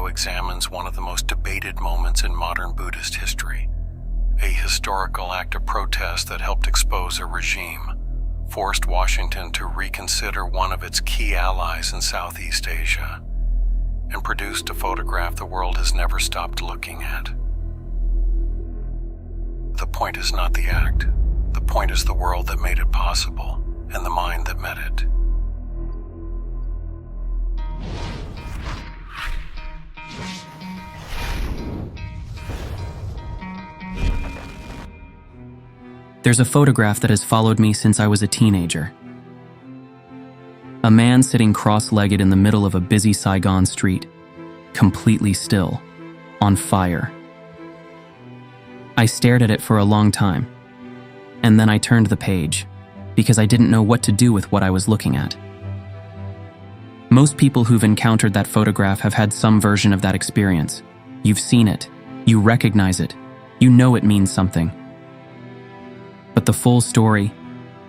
examines one of the most debated moments in modern Buddhist history, a historical act of protest that helped expose a regime, forced Washington to reconsider one of its key allies in Southeast Asia, and produced a photograph the world has never stopped looking at. The point is not the act. The point is the world that made it possible, and the mind that met it. There's a photograph that has followed me since I was a teenager. A man sitting cross-legged in the middle of a busy Saigon street, completely still, on fire. I stared at it for a long time, and then I turned the page, because I didn't know what to do with what I was looking at. Most people who've encountered that photograph have had some version of that experience. You've seen it, you recognize it, you know it means something. But the full story,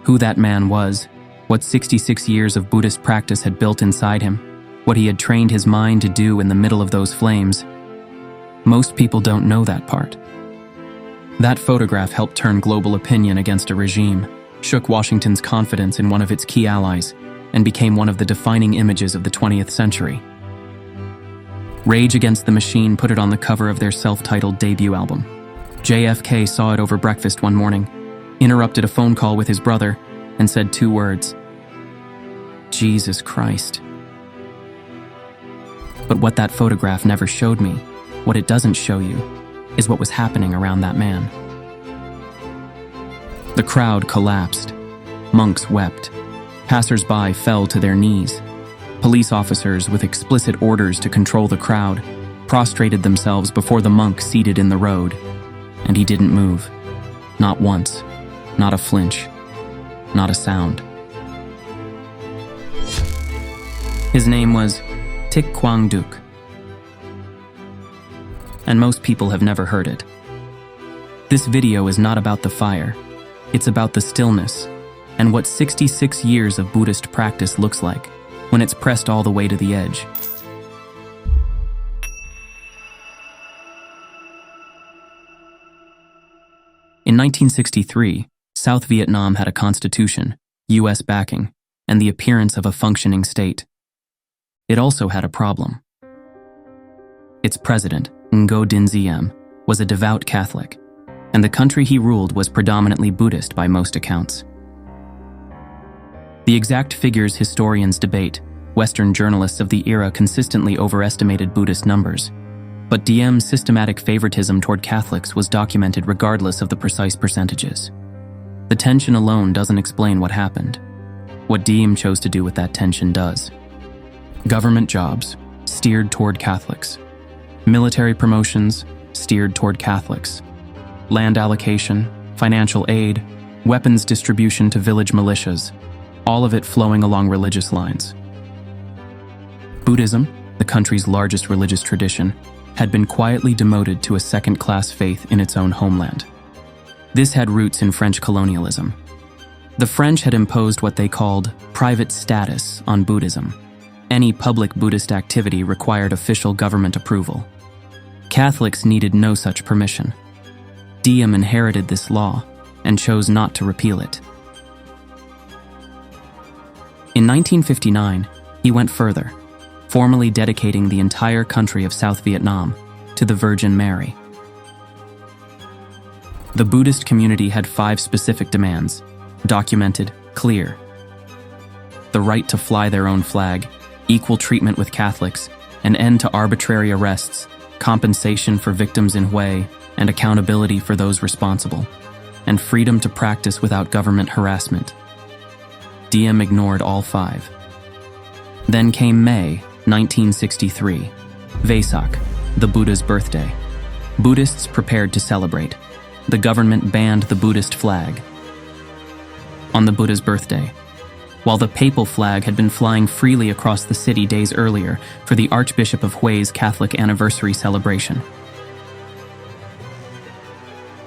who that man was, what 66 years of Buddhist practice had built inside him, what he had trained his mind to do in the middle of those flames, most people don't know that part. That photograph helped turn global opinion against a regime, shook Washington's confidence in one of its key allies, and became one of the defining images of the 20th century. Rage Against the Machine put it on the cover of their self-titled debut album. JFK saw it over breakfast one morning, interrupted a phone call with his brother, and said 2 words: Jesus Christ. But what that photograph never showed me, what it doesn't show you, is what was happening around that man. The crowd collapsed. Monks wept. Passers-by fell to their knees. Police officers with explicit orders to control the crowd prostrated themselves before the monk seated in the road, and he didn't move. Not once. Not a flinch. Not a sound. His name was Thich Quang Duc, and most people have never heard it. This video is not about the fire. It's about the stillness and what 66 years of Buddhist practice looks like when it's pressed all the way to the edge. In 1963, South Vietnam had a constitution, US backing, and the appearance of a functioning state. It also had a problem. Its president, Ngo Dinh Diem, was a devout Catholic, and the country he ruled was predominantly Buddhist by most accounts. The exact figures historians debate. Western journalists of the era consistently overestimated Buddhist numbers, but Diem's systematic favoritism toward Catholics was documented regardless of the precise percentages. The tension alone doesn't explain what happened. What Diem chose to do with that tension does. Government jobs, steered toward Catholics. Military promotions, steered toward Catholics. Land allocation, financial aid, weapons distribution to village militias, all of it flowing along religious lines. Buddhism, the country's largest religious tradition, had been quietly demoted to a second-class faith in its own homeland. This had roots in French colonialism. The French had imposed what they called private status on Buddhism. Any public Buddhist activity required official government approval. Catholics needed no such permission. Diem inherited this law and chose not to repeal it. In 1959, he went further, formally dedicating the entire country of South Vietnam to the Virgin Mary. The Buddhist community had 5 specific demands, documented, clear. The right to fly their own flag, equal treatment with Catholics, an end to arbitrary arrests, compensation for victims in Hue, and accountability for those responsible, and freedom to practice without government harassment. Diem ignored all 5. Then came May 1963, Vesak, the Buddha's birthday. Buddhists prepared to celebrate. The government banned the Buddhist flag. On the Buddha's birthday, while the papal flag had been flying freely across the city days earlier for the Archbishop of Hue's Catholic anniversary celebration.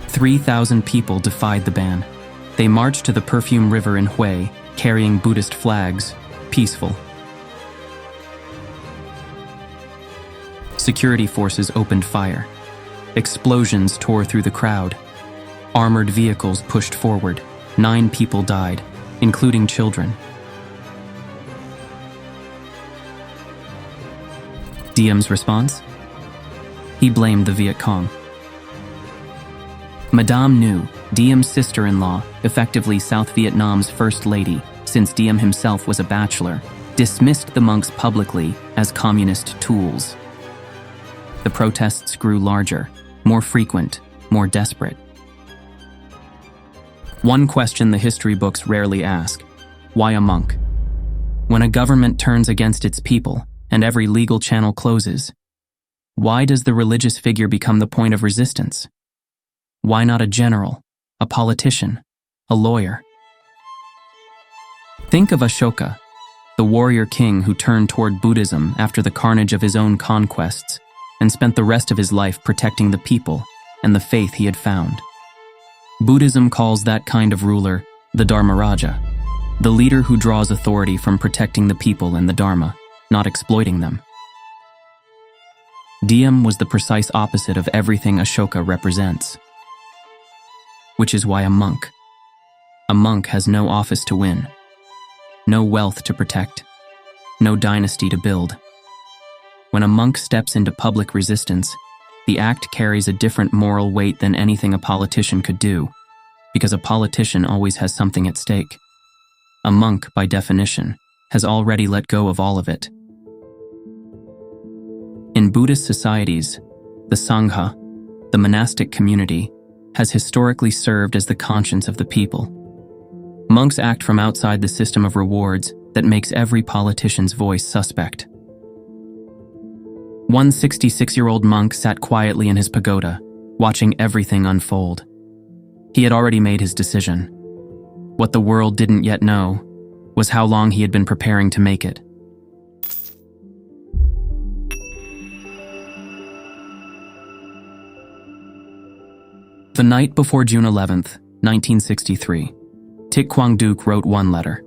3,000 people defied the ban. They marched to the Perfume River in Hue, carrying Buddhist flags, peaceful. Security forces opened fire. Explosions tore through the crowd. Armored vehicles pushed forward. 9 people died, including children. Diem's response? He blamed the Viet Cong. Madame Nhu, Diem's sister-in-law, effectively South Vietnam's first lady, since Diem himself was a bachelor, dismissed the monks publicly as communist tools. The protests grew larger, more frequent, more desperate. One question the history books rarely ask: why a monk? When a government turns against its people and every legal channel closes, why does the religious figure become the point of resistance? Why not a general, a politician, a lawyer? Think of Ashoka, the warrior king who turned toward Buddhism after the carnage of his own conquests and spent the rest of his life protecting the people and the faith he had found. Buddhism calls that kind of ruler the Dharmaraja, the leader who draws authority from protecting the people and the Dharma, not exploiting them. Diem was the precise opposite of everything Ashoka represents. Which is why a monk has no office to win, no wealth to protect, no dynasty to build. When a monk steps into public resistance, the act carries a different moral weight than anything a politician could do, because a politician always has something at stake. A monk, by definition, has already let go of all of it. In Buddhist societies, the Sangha, the monastic community, has historically served as the conscience of the people. Monks act from outside the system of rewards that makes every politician's voice suspect. One 66-year-old monk sat quietly in his pagoda, watching everything unfold. He had already made his decision. What the world didn't yet know was how long he had been preparing to make it. The night before June 11th, 1963, Thich Quang Duc wrote one letter.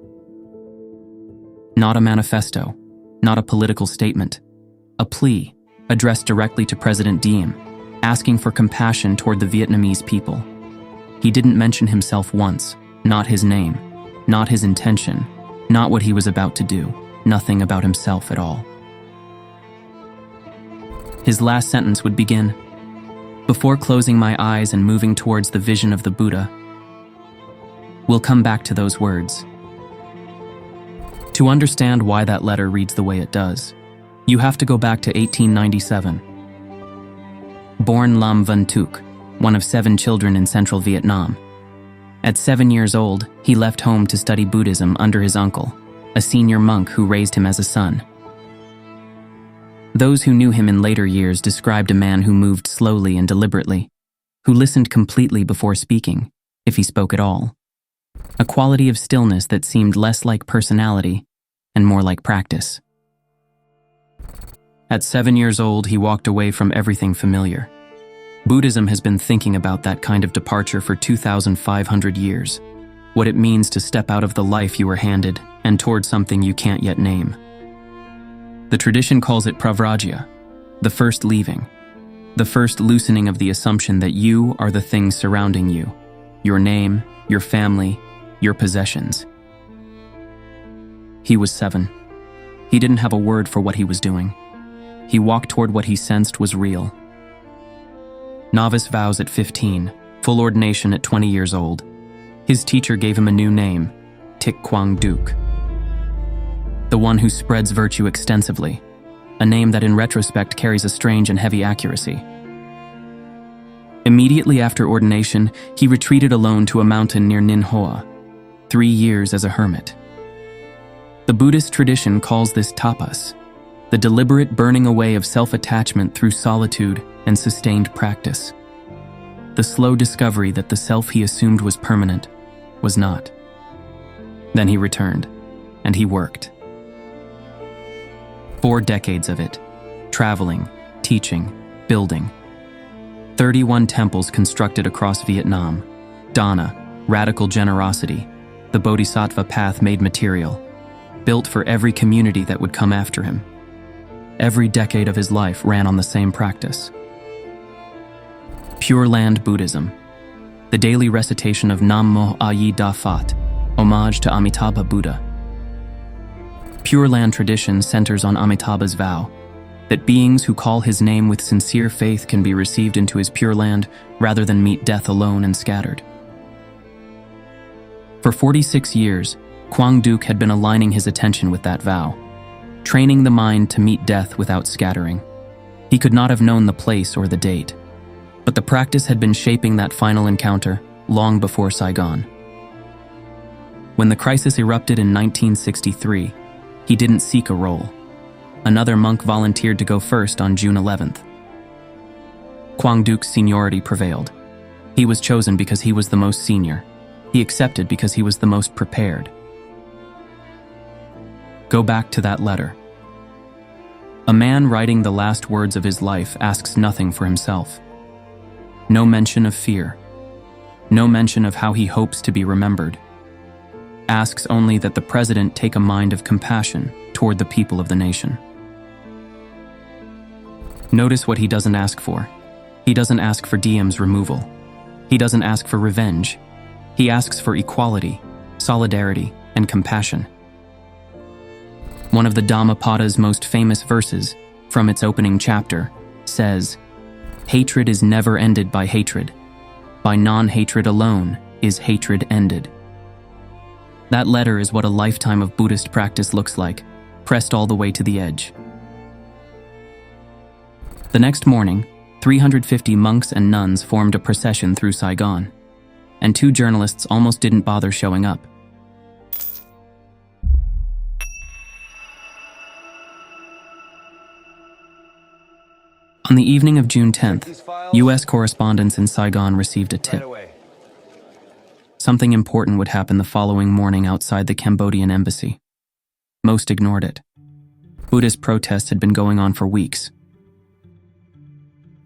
Not a manifesto, not a political statement, a plea addressed directly to President Diem, asking for compassion toward the Vietnamese people. He didn't mention himself once, not his name, not his intention, not what he was about to do, nothing about himself at all. His last sentence would begin, "Before closing my eyes and moving towards the vision of the Buddha." We'll come back to those words. To understand why that letter reads the way it does, you have to go back to 1897. Born Lam Van Tuc, one of 7 children in central Vietnam. At 7 years old, he left home to study Buddhism under his uncle, a senior monk who raised him as a son. Those who knew him in later years described a man who moved slowly and deliberately, who listened completely before speaking, if he spoke at all. A quality of stillness that seemed less like personality and more like practice. At 7 years old, he walked away from everything familiar. Buddhism has been thinking about that kind of departure for 2,500 years, what it means to step out of the life you were handed and toward something you can't yet name. The tradition calls it pravrajya, the first leaving, the first loosening of the assumption that you are the things surrounding you, your name, your family, your possessions. He was 7. He didn't have a word for what he was doing. He walked toward what he sensed was real. Novice vows at 15, full ordination at 20 years old. His teacher gave him a new name, Thich Quang Duc. The one who spreads virtue extensively, a name that in retrospect carries a strange and heavy accuracy. Immediately after ordination, he retreated alone to a mountain near Ninh Hoa, 3 years as a hermit. The Buddhist tradition calls this tapas, the deliberate burning away of self-attachment through solitude and sustained practice. The slow discovery that the self he assumed was permanent was not. Then he returned, and he worked. 4 decades of it, traveling, teaching, building. 31 temples constructed across Vietnam. Dana, radical generosity, the Bodhisattva path made material, built for every community that would come after him. Every decade of his life ran on the same practice. Pure Land Buddhism, the daily recitation of Nam Mô A Di Đà Phật, homage to Amitabha Buddha. Pure Land tradition centers on Amitabha's vow that beings who call his name with sincere faith can be received into his Pure Land rather than meet death alone and scattered. For 46 years, Quang Duc had been aligning his attention with that vow, training the mind to meet death without scattering. He could not have known the place or the date, but the practice had been shaping that final encounter long before Saigon. When the crisis erupted in 1963, he didn't seek a role. Another monk volunteered to go first on June 11th. Quang Duc's seniority prevailed. He was chosen because he was the most senior. He accepted because he was the most prepared. Go back to that letter. A man writing the last words of his life asks nothing for himself. No mention of fear. No mention of how he hopes to be remembered. Asks only that the president take a mind of compassion toward the people of the nation. Notice what he doesn't ask for. He doesn't ask for Diem's removal. He doesn't ask for revenge. He asks for equality, solidarity, and compassion. One of the Dhammapada's most famous verses, from its opening chapter, says, "Hatred is never ended by hatred. By non-hatred alone is hatred ended." That letter is what a lifetime of Buddhist practice looks like, pressed all the way to the edge. The next morning, 350 monks and nuns formed a procession through Saigon, and 2 journalists almost didn't bother showing up. On the evening of June 10th, U.S. correspondents in Saigon received a tip. Something important would happen the following morning outside the Cambodian embassy. Most ignored it. Buddhist protests had been going on for weeks.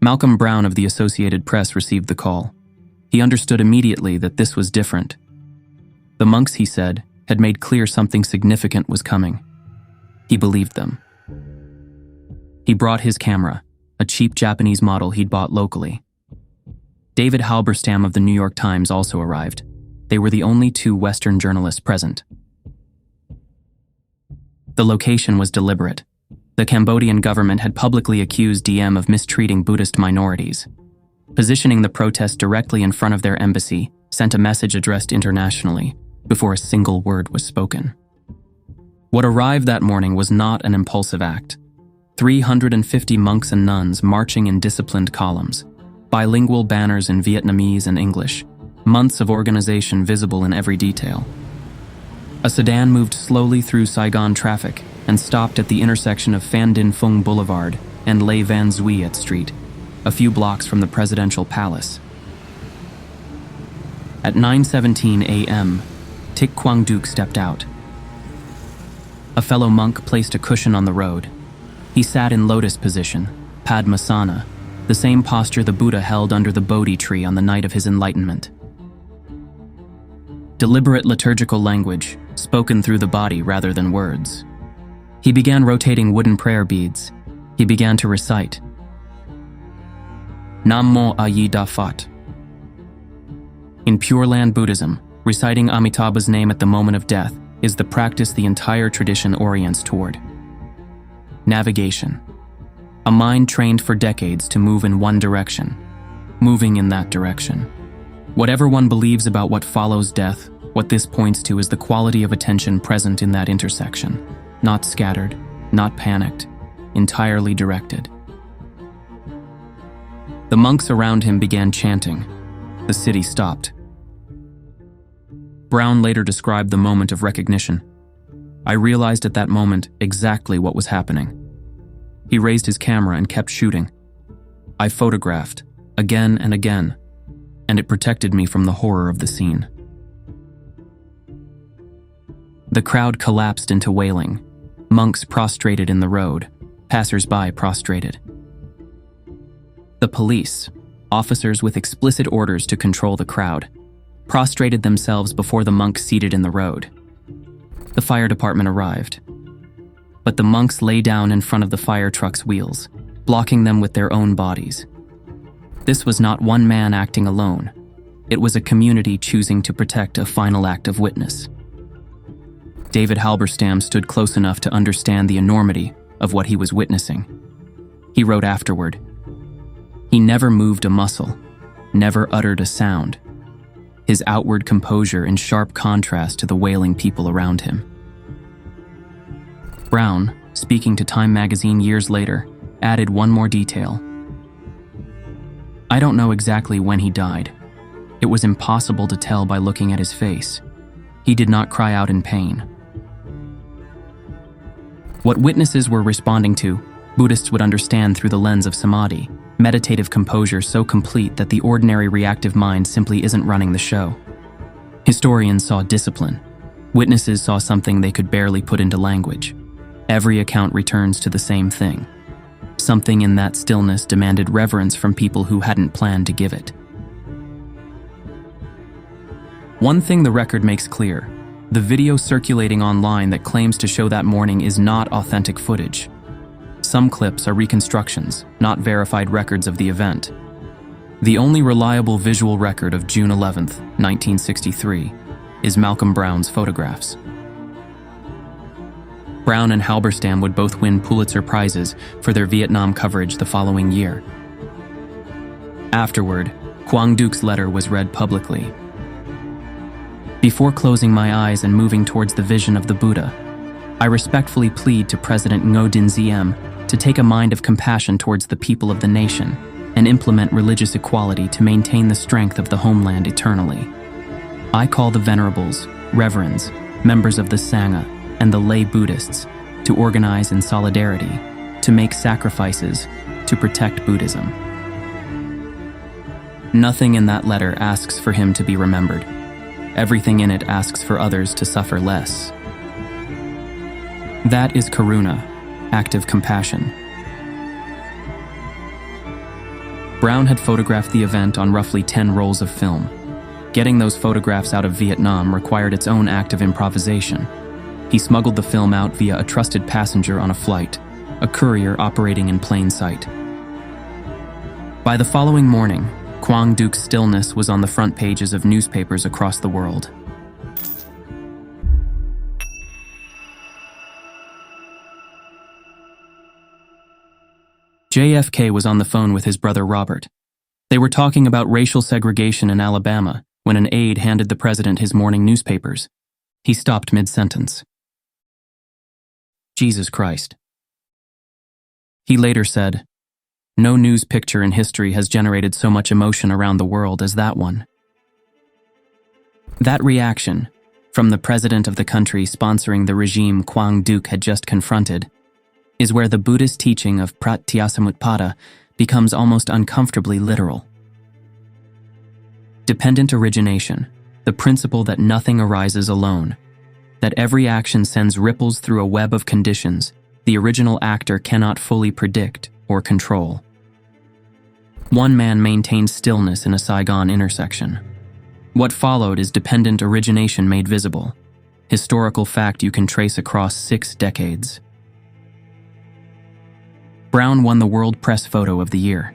Malcolm Brown of the Associated Press received the call. He understood immediately that this was different. The monks, he said, had made clear something significant was coming. He believed them. He brought his camera, a cheap Japanese model he'd bought locally. David Halberstam of the New York Times also arrived. They were the only 2 Western journalists present. The location was deliberate. The Cambodian government had publicly accused Diem of mistreating Buddhist minorities. Positioning the protest directly in front of their embassy sent a message addressed internationally before a single word was spoken. What arrived that morning was not an impulsive act. 350 monks and nuns marching in disciplined columns, bilingual banners in Vietnamese and English, months of organization visible in every detail. A sedan moved slowly through Saigon traffic and stopped at the intersection of Phan Dinh Phung Boulevard and Le Van Zuiet Street, a few blocks from the presidential palace. At 9:17 a.m., Thich Quang Duc stepped out. A fellow monk placed a cushion on the road. He sat in lotus position, Padmasana, the same posture the Buddha held under the Bodhi tree on the night of his enlightenment. Deliberate liturgical language, spoken through the body rather than words. He began rotating wooden prayer beads. He began to recite, Nam Mô A Di Đà Phật. In Pure Land Buddhism, reciting Amitabha's name at the moment of death is the practice the entire tradition orients toward. Navigation. A mind trained for decades to move in one direction, moving in that direction. Whatever one believes about what follows death, what this points to is the quality of attention present in that intersection, not scattered, not panicked, entirely directed. The monks around him began chanting. The city stopped. Brown later described the moment of recognition. I realized at that moment exactly what was happening. He raised his camera and kept shooting. I photographed, again and again, and it protected me from the horror of the scene. The crowd collapsed into wailing. Monks prostrated in the road, passers-by prostrated. The police, officers with explicit orders to control the crowd, prostrated themselves before the monks seated in the road. The fire department arrived. but the monks lay down in front of the fire truck's wheels, blocking them with their own bodies. This was not one man acting alone. It was a community choosing to protect a final act of witness. David Halberstam stood close enough to understand the enormity of what he was witnessing. He wrote afterward, "He never moved a muscle, never uttered a sound, his outward composure in sharp contrast to the wailing people around him." Brown, speaking to Time magazine years later, added one more detail. "I don't know exactly when he died. It was impossible to tell by looking at his face. He did not cry out in pain." What witnesses were responding to, Buddhists would understand through the lens of samadhi, meditative composure so complete that the ordinary reactive mind simply isn't running the show. Historians saw discipline. Witnesses saw something they could barely put into language. Every account returns to the same thing. Something in that stillness demanded reverence from people who hadn't planned to give it. One thing the record makes clear: the video circulating online that claims to show that morning is not authentic footage. Some clips are reconstructions, not verified records of the event. The only reliable visual record of June 11th, 1963, is Malcolm Brown's photographs. Brown and Halberstam would both win Pulitzer Prizes for their Vietnam coverage the following year. Afterward, Quang Duc's letter was read publicly. "Before closing my eyes and moving towards the vision of the Buddha, I respectfully plead to President Ngo Dinh Diem to take a mind of compassion towards the people of the nation and implement religious equality to maintain the strength of the homeland eternally. I call the venerables, reverends, members of the Sangha, and the lay Buddhists to organize in solidarity, to make sacrifices, to protect Buddhism." Nothing in that letter asks for him to be remembered. Everything in it asks for others to suffer less. That is karuna, active compassion. Brown had photographed the event on roughly 10 rolls of film. Getting those photographs out of Vietnam required its own act of improvisation. He smuggled the film out via a trusted passenger on a flight, a courier operating in plain sight. By the following morning, Quang Duc's stillness was on the front pages of newspapers across the world. JFK was on the phone with his brother Robert. They were talking about racial segregation in Alabama when an aide handed the president his morning newspapers. He stopped mid-sentence. "Jesus Christ." He later said, "No news picture in history has generated so much emotion around the world as that one." That reaction, from the president of the country sponsoring the regime Quang Duc had just confronted, is where the Buddhist teaching of Pratyasamutpada becomes almost uncomfortably literal. Dependent origination, the principle that nothing arises alone, that every action sends ripples through a web of conditions the original actor cannot fully predict or control. One man maintained stillness in a Saigon intersection. What followed is dependent origination made visible, historical fact you can trace across 6 decades. Brown won the World Press Photo of the Year.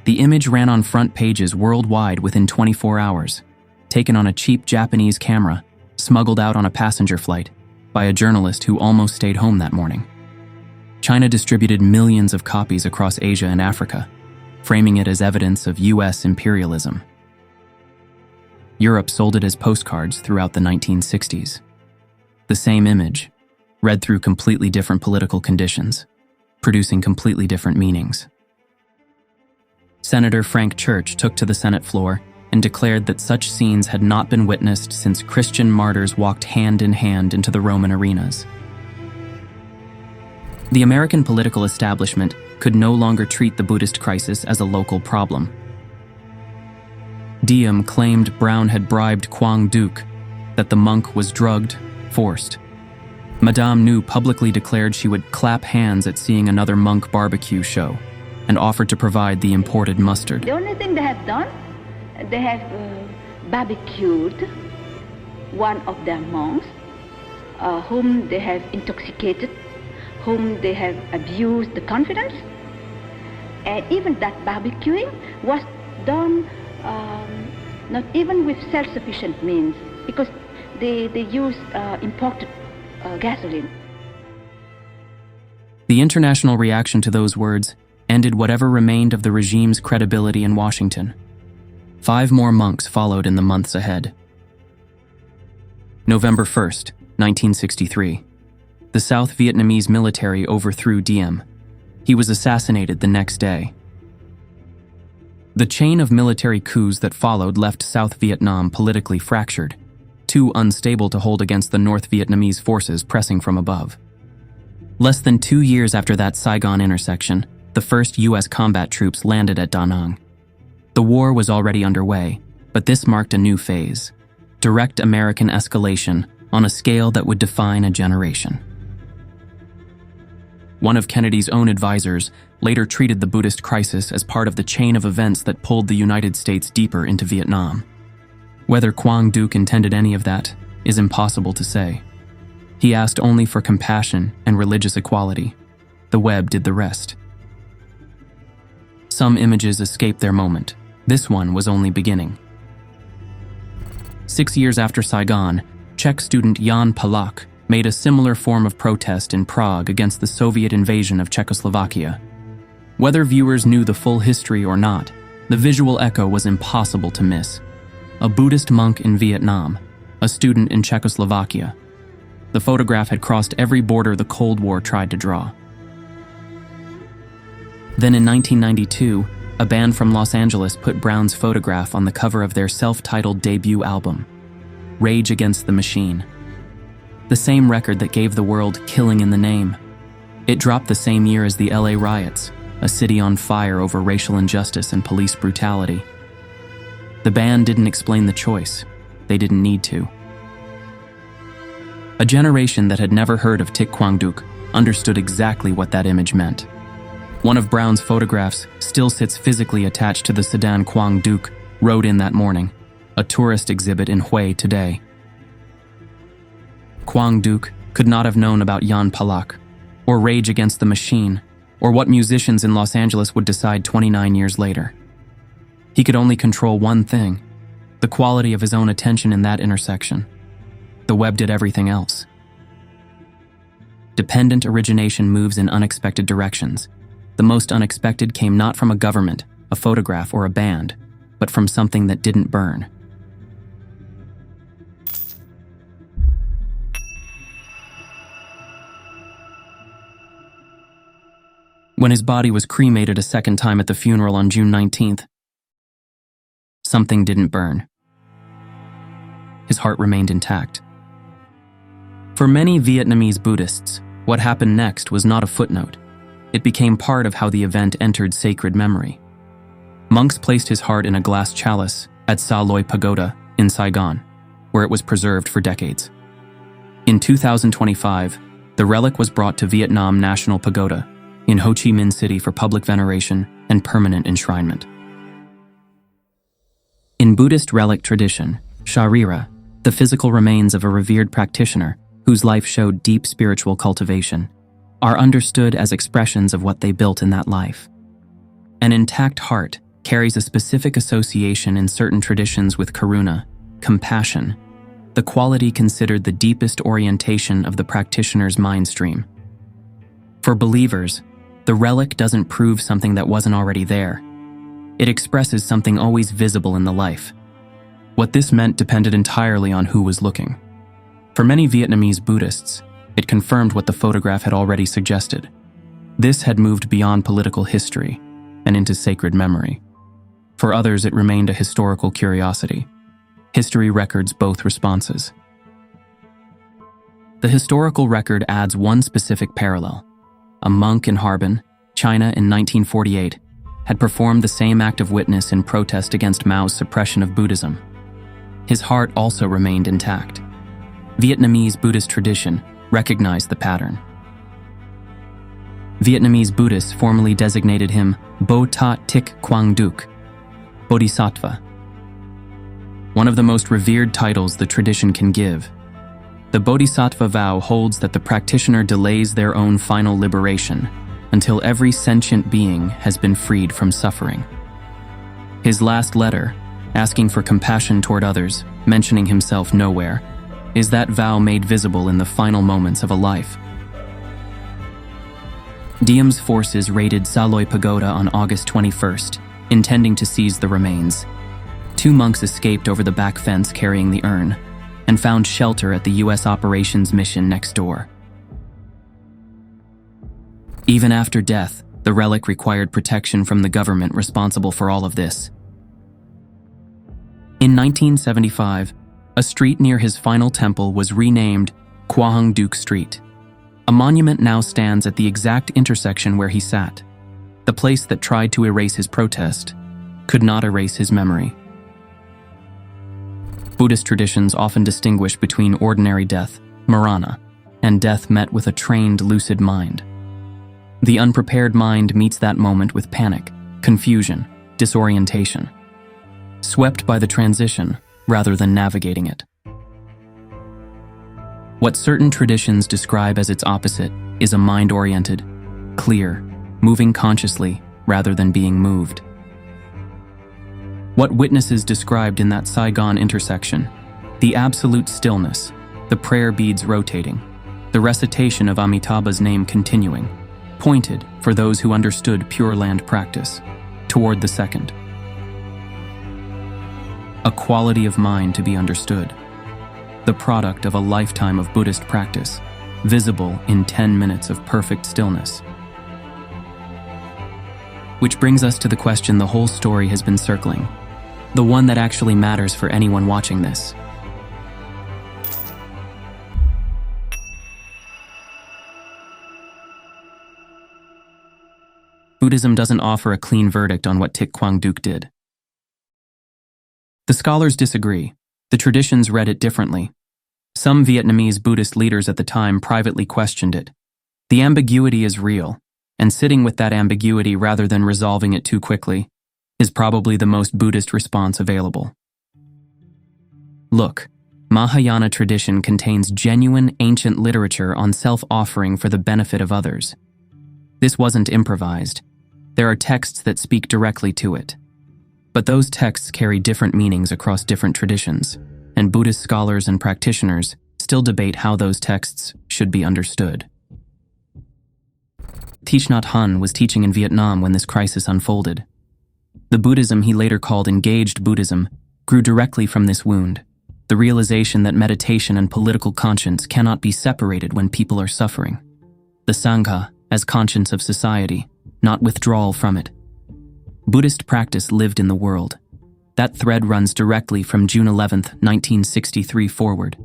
The image ran on front pages worldwide within 24 hours, taken on a cheap Japanese camera, smuggled out on a passenger flight by a journalist who almost stayed home that morning. China distributed millions of copies across Asia and Africa, framing it as evidence of US imperialism. Europe sold it as postcards throughout the 1960s. The same image, read through completely different political conditions, producing completely different meanings. Senator Frank Church took to the Senate floor and declared that such scenes had not been witnessed since Christian martyrs walked hand in hand into the Roman arenas. The American political establishment could no longer treat the Buddhist crisis as a local problem. Diem claimed Brown had bribed Quang Duc, that the monk was drugged, forced. Madame Nu publicly declared she would clap hands at seeing another monk barbecue show and offered to provide the imported mustard. The only thing they have done, they have barbecued one of their monks, whom they have intoxicated, whom they have abused the confidence. And even that barbecuing was done not even with self-sufficient means, because they use imported gasoline. The international reaction to those words ended whatever remained of the regime's credibility in Washington. 5 more monks followed in the months ahead. November 1st, 1963. The South Vietnamese military overthrew Diem. He was assassinated the next day. The chain of military coups that followed left South Vietnam politically fractured, too unstable to hold against the North Vietnamese forces pressing from above. Less than 2 years after that Saigon intersection, the first U.S. combat troops landed at Da Nang. The war was already underway, but this marked a new phase: direct American escalation on a scale that would define a generation. One of Kennedy's own advisors later treated the Buddhist crisis as part of the chain of events that pulled the United States deeper into Vietnam. Whether Quang Duc intended any of that is impossible to say. He asked only for compassion and religious equality. The web did the rest. Some images escaped their moment. This one was only beginning. 6 years after Saigon, Czech student Jan Palach made a similar form of protest in Prague against the Soviet invasion of Czechoslovakia. Whether viewers knew the full history or not, the visual echo was impossible to miss. A Buddhist monk in Vietnam, a student in Czechoslovakia. The photograph had crossed every border the Cold War tried to draw. Then in 1992, a band from Los Angeles put Brown's photograph on the cover of their self-titled debut album, Rage Against the Machine. The same record that gave the world Killing in the Name. It dropped the same year as the LA riots, a city on fire over racial injustice and police brutality. The band didn't explain the choice. They didn't need to. A generation that had never heard of Thich Quang Duc understood exactly what that image meant. One of Brown's photographs still sits physically attached to the sedan Quang Duc rode in that morning, a tourist exhibit in Hue today. Quang Duc could not have known about Jan Palach, or Rage Against the Machine, or what musicians in Los Angeles would decide 29 years later. He could only control one thing: the quality of his own attention in that intersection. The web did everything else. Dependent origination moves in unexpected directions. The most unexpected came not from a government, a photograph, or a band, but from something that didn't burn. When his body was cremated a second time at the funeral on June 19th, something didn't burn. His heart remained intact. For many Vietnamese Buddhists, what happened next was not a footnote. It became part of how the event entered sacred memory. Monks placed his heart in a glass chalice at Sa Loi Pagoda in Saigon, where it was preserved for decades. In 2025, the relic was brought to Vietnam National Pagoda in Ho Chi Minh City for public veneration and permanent enshrinement. In Buddhist relic tradition, sharira, the physical remains of a revered practitioner whose life showed deep spiritual cultivation, are understood as expressions of what they built in that life. An intact heart carries a specific association in certain traditions with karuna, compassion, the quality considered the deepest orientation of the practitioner's mind stream. For believers, the relic doesn't prove something that wasn't already there. It expresses something always visible in the life. What this meant depended entirely on who was looking. For many Vietnamese Buddhists, it confirmed what the photograph had already suggested. This had moved beyond political history and into sacred memory. For others, it remained a historical curiosity. History records both responses. The historical record adds one specific parallel. A monk in Harbin, China in 1948, had performed the same act of witness in protest against Mao's suppression of Buddhism. His heart also remained intact. Vietnamese Buddhist tradition recognized the pattern. Vietnamese Buddhists formally designated him Bo Tat Thich Quang Duc, Bodhisattva. One of the most revered titles the tradition can give. The Bodhisattva vow holds that the practitioner delays their own final liberation until every sentient being has been freed from suffering. His last letter, asking for compassion toward others, mentioning himself nowhere, is that vow made visible in the final moments of a life. Diem's forces raided Saloy Pagoda on August 21st, intending to seize the remains. 2 monks escaped over the back fence carrying the urn, and found shelter at the U.S. operations mission next door. Even after death, the relic required protection from the government responsible for all of this. In 1975, a street near his final temple was renamed Quang Duc Street. A monument now stands at the exact intersection where he sat. The place that tried to erase his protest could not erase his memory. Buddhist traditions often distinguish between ordinary death, marana, and death met with a trained, lucid mind. The unprepared mind meets that moment with panic, confusion, disorientation, swept by the transition rather than navigating it. What certain traditions describe as its opposite is a mind-oriented, clear, moving consciously rather than being moved. What witnesses described in that Saigon intersection, the absolute stillness, the prayer beads rotating, the recitation of Amitabha's name continuing, pointed, for those who understood Pure Land practice, toward the second. A quality of mind to be understood, the product of a lifetime of Buddhist practice, visible in 10 minutes of perfect stillness. Which brings us to the question the whole story has been circling, the one that actually matters for anyone watching this. Buddhism doesn't offer a clean verdict on what Thich Quang Duc did. The scholars disagree. The traditions read it differently. Some Vietnamese Buddhist leaders at the time privately questioned it. The ambiguity is real, and sitting with that ambiguity rather than resolving it too quickly is probably the most Buddhist response available. Look, Mahayana tradition contains genuine ancient literature on self-offering for the benefit of others. This wasn't improvised. There are texts that speak directly to it. But those texts carry different meanings across different traditions, and Buddhist scholars and practitioners still debate how those texts should be understood. Thich Nhat Hanh was teaching in Vietnam when this crisis unfolded. The Buddhism he later called engaged Buddhism grew directly from this wound, the realization that meditation and political conscience cannot be separated when people are suffering. The Sangha as conscience of society, not withdrawal from it. Buddhist practice lived in the world. That thread runs directly from June 11, 1963 forward,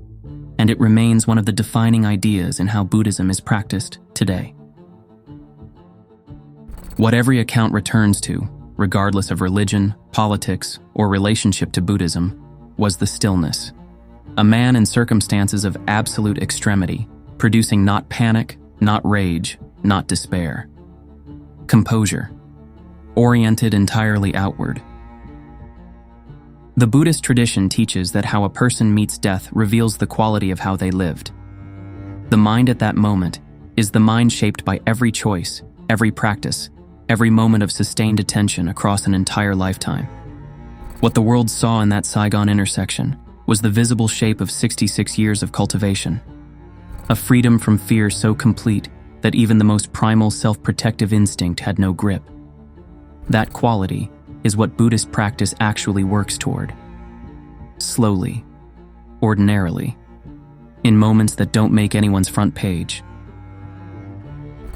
and it remains one of the defining ideas in how Buddhism is practiced today. What every account returns to, regardless of religion, politics, or relationship to Buddhism, was the stillness. A man in circumstances of absolute extremity, producing not panic, not rage, not despair. Composure, oriented entirely outward. The Buddhist tradition teaches that how a person meets death reveals the quality of how they lived. The mind at that moment is the mind shaped by every choice, every practice, every moment of sustained attention across an entire lifetime. What the world saw in that Saigon intersection was the visible shape of 66 years of cultivation. A freedom from fear so complete that even the most primal self-protective instinct had no grip. That quality is what Buddhist practice actually works toward. Slowly, ordinarily, in moments that don't make anyone's front page.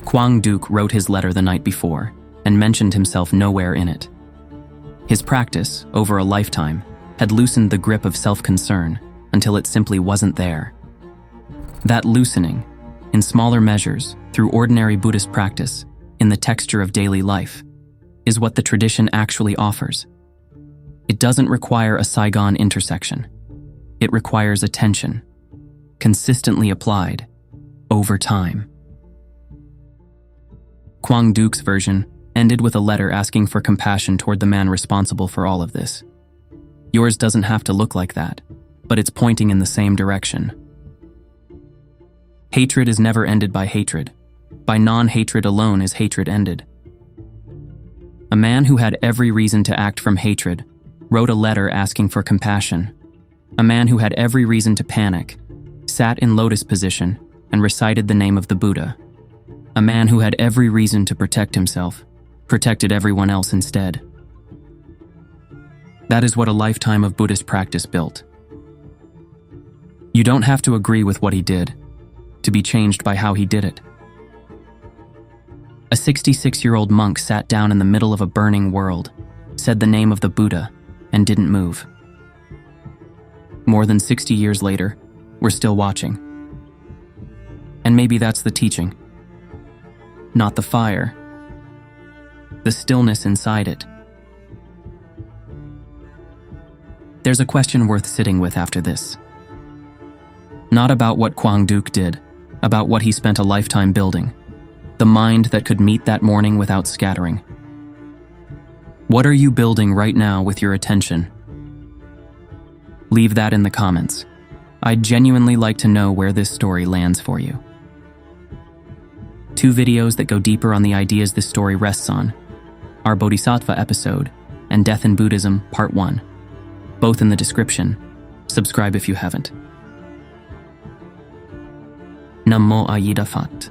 Quang Duc wrote his letter the night before and mentioned himself nowhere in it. His practice, over a lifetime, had loosened the grip of self-concern until it simply wasn't there. That loosening, in smaller measures, through ordinary Buddhist practice, in the texture of daily life, is what the tradition actually offers. It doesn't require a Saigon intersection. It requires attention, consistently applied, over time. Quang Duc's version ended with a letter asking for compassion toward the man responsible for all of this. Yours doesn't have to look like that, but it's pointing in the same direction. Hatred is never ended by hatred. By non-hatred alone is hatred ended. A man who had every reason to act from hatred wrote a letter asking for compassion. A man who had every reason to panic sat in lotus position and recited the name of the Buddha. A man who had every reason to protect himself protected everyone else instead. That is what a lifetime of Buddhist practice built. You don't have to agree with what he did to be changed by how he did it. A 66-year-old monk sat down in the middle of a burning world, said the name of the Buddha, and didn't move. More than 60 years later, we're still watching. And maybe that's the teaching. Not the fire, the stillness inside it. There's a question worth sitting with after this. Not about what Quang Duc did, about what he spent a lifetime building, the mind that could meet that morning without scattering. What are you building right now with your attention? Leave that in the comments. I'd genuinely like to know where this story lands for you. 2 videos that go deeper on the ideas this story rests on: our Bodhisattva episode and Death in Buddhism Part 1. Both in the description. Subscribe if you haven't. Namo Ayida Fat.